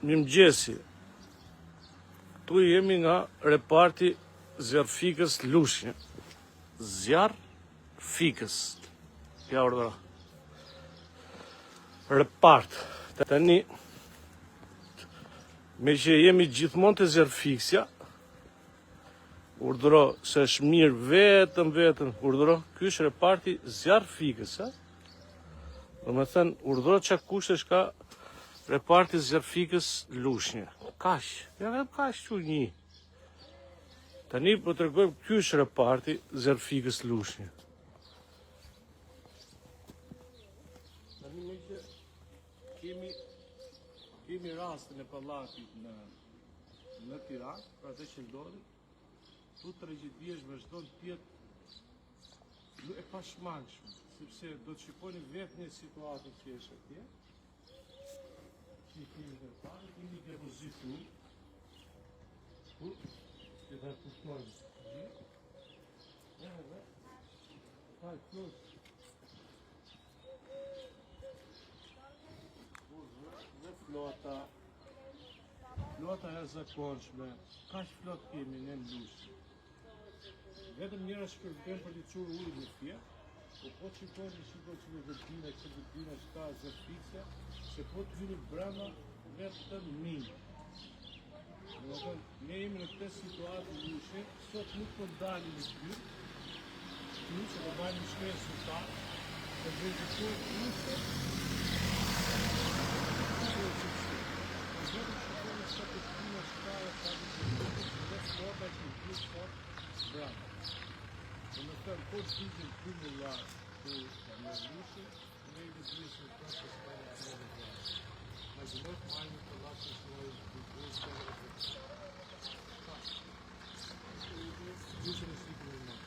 Mirëmëngjesi. Këtu jemi nga reparti Zjarfikës Lushnjë. Zjarfikës. Ja urdhëra. Repart. Tani me që jemi gjithmonë të Zjarfiksja, urdhëro se është mirë vetëm urdhëro. Ky është reparti Zjarfikës, ha? Do me thënë, urdhëro çka kushtesh ka reparti Zjarfikës Lushnjë. Kaq, ja vetëm kaq që një. Tani po tregojmë ky është reparti Zjarfikës Lushnjë. Tani me që kemi rastin e pallatit në Tiranë, pra atë që ndodhi, tu tragjedia vazhdon të jetë e pashmangshme, sepse do të shikoni vetë një situatë që është atje. Që kemi të parë, kemi depozitu, që dhe pushtojnë gjithë, taj plus, dhe flota e zakonshme, ka që flot kemi në Lushnjë. Vetëm njëra shpërbën për të qurë ujë në tje, po shikojnë që në vërdina, këtë vërdina që ka Zjarfikësja, se po të vini brema vetëm minë. Ne jemi në këtë situatë në Lushnjë, sot nuk po ndalë në ty, që po bajnë në shkërë sultan, të vëzituar Lushnjë, sa të shkina shkare sa të shkine, dhe flota që në ty sot brema. Dhe me thërë, po të vitin të më larë të në Lushnjë, ne i vëzisë në të të shkare të në larë. Ma gjëmët majnë të lasë në shkare të të shkare të të shkare. Gjësë në shikë në marë.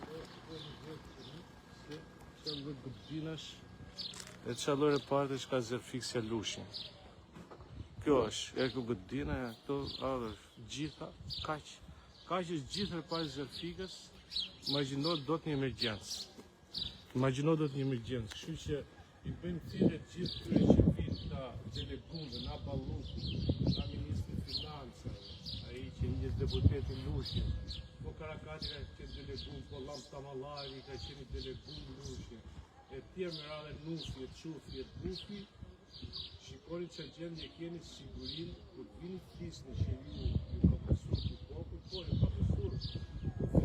Dhe të të në gjithë të një, se që allë gëbdinash e që allë reparti që ka Zjarfikësja Lushnjë. Kjo është, e ku gëbdina, këto gjitha, kaq. Kaq është gjithë reparti Zjarfikës, imagjino do të një emergjencë. Imagjino do të një emergjencë, kështu që i bëjnë thirrje gjithë këtyre që vinë nga deleguve, nga Balluku, nga Ministri Financave, ai që një deputet i Lushnjës, po Karakati ka qenë delegu, po Llam Tamallari ka qenë delegu në Lushnjë, e tjerë me radhë Nufi, Çufi, Bufi, shikoni që gjendje keni sigurinë, kur vini flisni që ju ka pasur të popull, po ju ka pasur,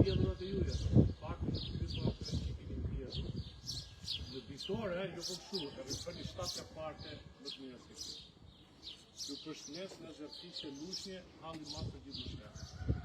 vjedhura të juja, pak në të vjedhura të që keni vjedhur. Në ditore, jo po kështu, ka për një 7 parte më të mira se kjo. Ju përshëndes nga Zjarfikësja Lushnjë, halli masë të gjithë në shkërë.